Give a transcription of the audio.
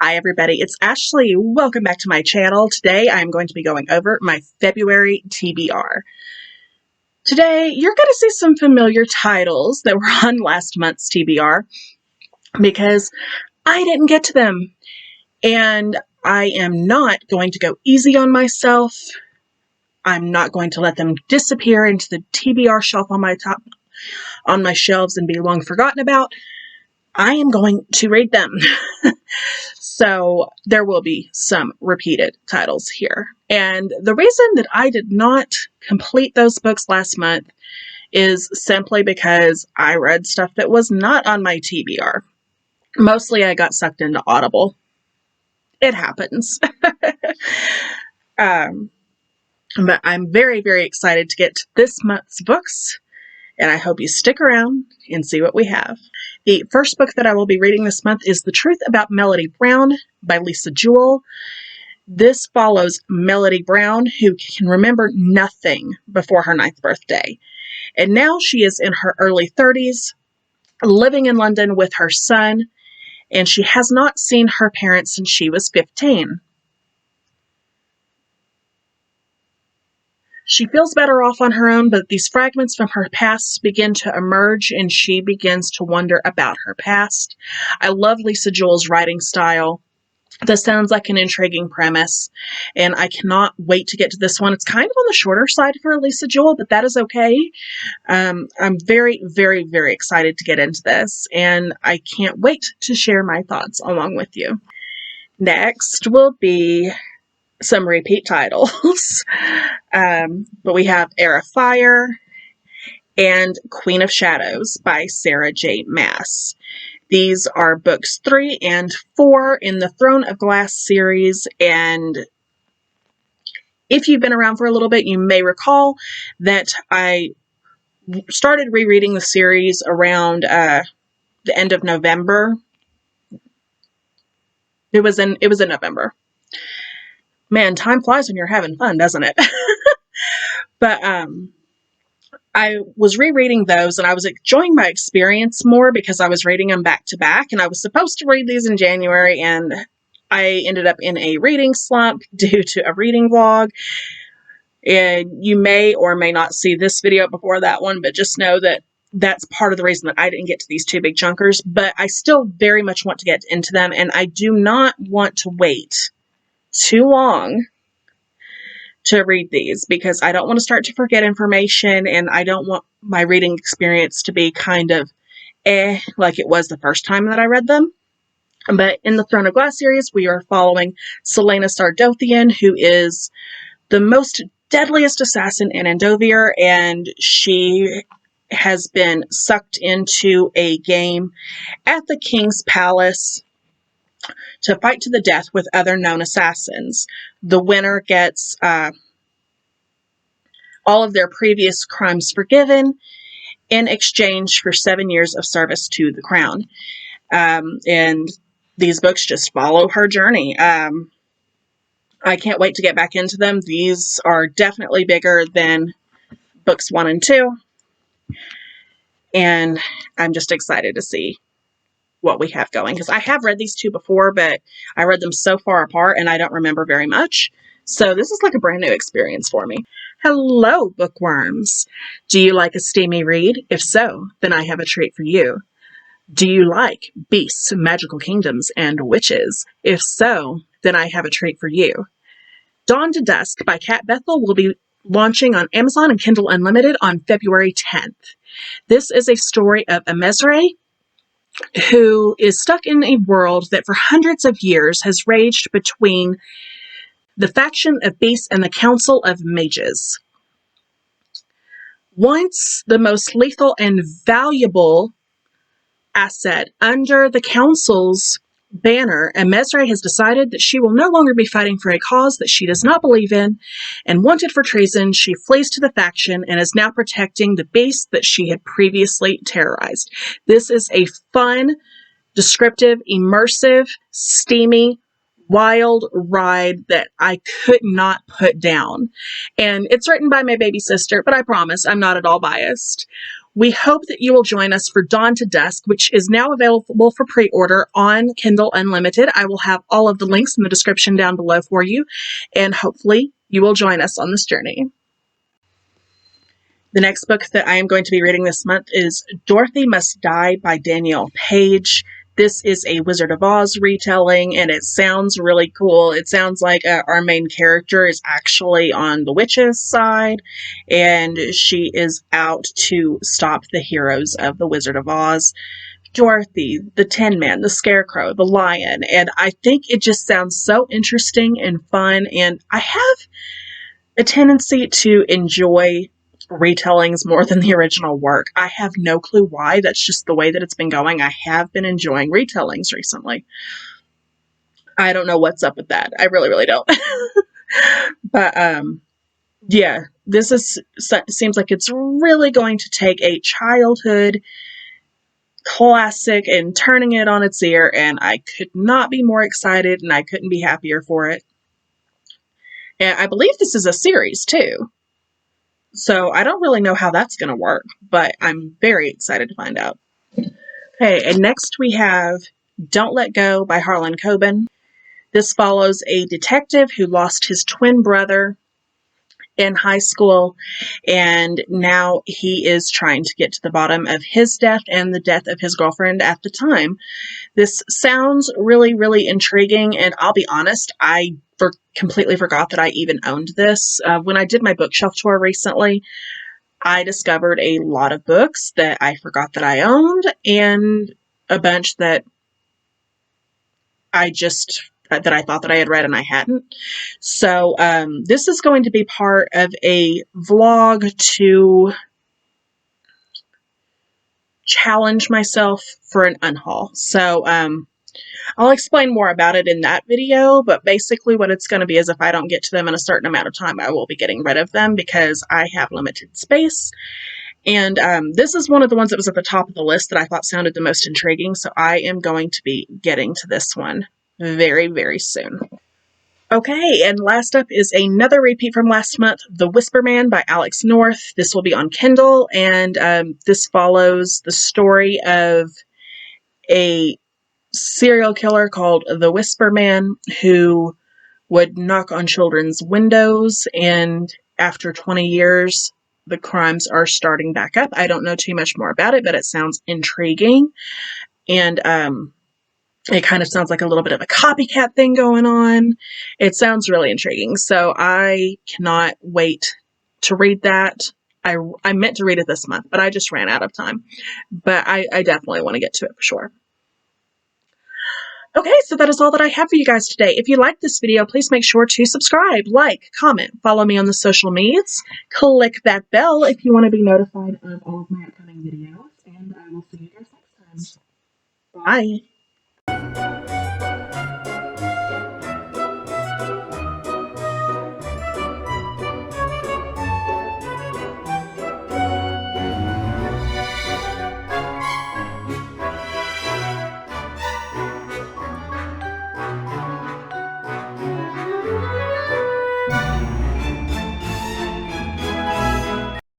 Hi everybody, it's Ashley. Welcome back to my channel. Today I'm going to be going over my February TBR. Today you're going to see some familiar titles that were on last month's TBR because I didn't get to them. And I am not going to go easy on myself. I'm not going to let them disappear into the TBR shelf on my shelves and be long forgotten about. I am going to read them. So there will be some repeated titles here. And the reason that I did not complete those books last month is simply because I read stuff that was not on my TBR. Mostly I got sucked into Audible. It happens. But I'm very, very excited to get to this month's books. And I hope you stick around and see what we have. The first book that I will be reading this month is The Truth About Melody Browne by Jewell. This follows Melody Browne, who can remember nothing before her 9th birthday. And now she is in her early 30s, living in London with her son, and she has not seen her parents since she was 15. She feels better off on her own, but these fragments from her past begin to emerge, and she begins to wonder about her past. I love Jewell's writing style. This sounds like an intriguing premise, and I cannot wait to get to this one. It's kind of on the shorter side for Jewell, but that is okay. I'm very, very, very excited to get into this, and I can't wait to share my thoughts along with you. Next will be some repeat titles. But we have Heir, and Queen of Shadows by Sarah J. Maas. These are books 3 and 4 in the Throne of Glass series, and if you've been around for a little bit, you may recall that I started rereading the series around the end of November. It was in November. Man, time flies when you're having fun, doesn't it? But I was rereading those, and I was enjoying my experience more because I was reading them back to back, and I was supposed to read these in January, and I ended up in a reading slump due to a reading vlog. And you may or may not see this video before that one, but just know that that's part of the reason that I didn't get to these two big chunkers. But I still very much want to get into them, and I do not want to wait too long to read these because I don't want to start to forget information, and I don't want my reading experience to be kind of like it was the first time that I read them. But in the Throne of Glass series, we are following Celaena Sardothien, who is the most deadliest assassin in Andover, and she has been sucked into a game at the King's Palace to fight to the death with other known assassins. The winner gets all of their previous crimes forgiven in exchange for 7 years of service to the crown. And these books just follow her journey. I can't wait to get back into them. These are definitely bigger than books 1 and 2. And I'm just excited to see what we have going, because I have read these two before, but I read them so far apart and I don't remember very much. So this is like a brand new experience for me. Hello, bookworms. Do you like a steamy read? If so, then I have a treat for you. Do you like beasts, magical kingdoms, and witches? If so, then I have a treat for you. Dawn to Dusk by Kat Bethel will be launching on Amazon and Kindle Unlimited on February 10th. This is a story of a Mesre who is stuck in a world that for hundreds of years has raged between the faction of beasts and the Council of Mages. Once the most lethal and valuable asset under the Council's banner, and Mesre has decided that she will no longer be fighting for a cause that she does not believe in, and wanted for treason, she flees to the faction and is now protecting the beast that she had previously terrorized. This is a fun, descriptive, immersive, steamy, wild ride that I could not put down. And it's written by my baby sister, but I promise I'm not at all biased. We hope that you will join us for Dawn to Dusk, which is now available for pre-order on Kindle Unlimited. I will have all of the links in the description down below for you, and hopefully you will join us on this journey. The next book that I am going to be reading this month is Dorothy Must Die by Danielle Paige. This is a Wizard of Oz retelling, and it sounds really cool. It sounds like our main character is actually on the witch's side, and she is out to stop the heroes of the Wizard of Oz. Dorothy, the Tin Man, the Scarecrow, the Lion, and I think it just sounds so interesting and fun, and I have a tendency to enjoy retellings more than the original work. I have no clue why. That's just the way that it's been going. I have been enjoying retellings recently. I don't know what's up with that. I really, really don't. But yeah, seems like it's really going to take a childhood classic and turning it on its ear, and I could not be more excited, and I couldn't be happier for it. And I believe this is a series too. So I don't really know how that's going to work, but I'm very excited to find out. Okay, and next we have Don't Let Go by Harlan Coban. This follows a detective who lost his twin brother in high school, and now he is trying to get to the bottom of his death and the death of his girlfriend at the time. This sounds really, really intriguing, and I'll be honest, I completely forgot that I even owned this. When I did my bookshelf tour recently, I discovered a lot of books that I forgot that I owned, and a bunch that I thought that I had read and I hadn't. So this is going to be part of a vlog to challenge myself for an unhaul. So I'll explain more about it in that video, but basically what it's going to be is if I don't get to them in a certain amount of time, I will be getting rid of them because I have limited space. And this is one of the ones that was at the top of the list that I thought sounded the most intriguing, so I am going to be getting to this one very, very soon. Okay, and last up is another repeat from last month, The Whisper Man by Alex North. This will be on Kindle, and this follows the story of a serial killer called the Whisper Man who would knock on children's windows, and after 20 years, the crimes are starting back up. I don't know too much more about it, but it sounds intriguing, and it kind of sounds like a little bit of a copycat thing going on. It sounds really intriguing, so I cannot wait to read that. I meant to read it this month, but I just ran out of time. But I definitely want to get to it for sure. Okay, so that is all that I have for you guys today. If you liked this video, please make sure to subscribe, like, comment, follow me on the social medias, click that bell if you want to be notified of all of my upcoming videos, and I will see you guys next time. Bye.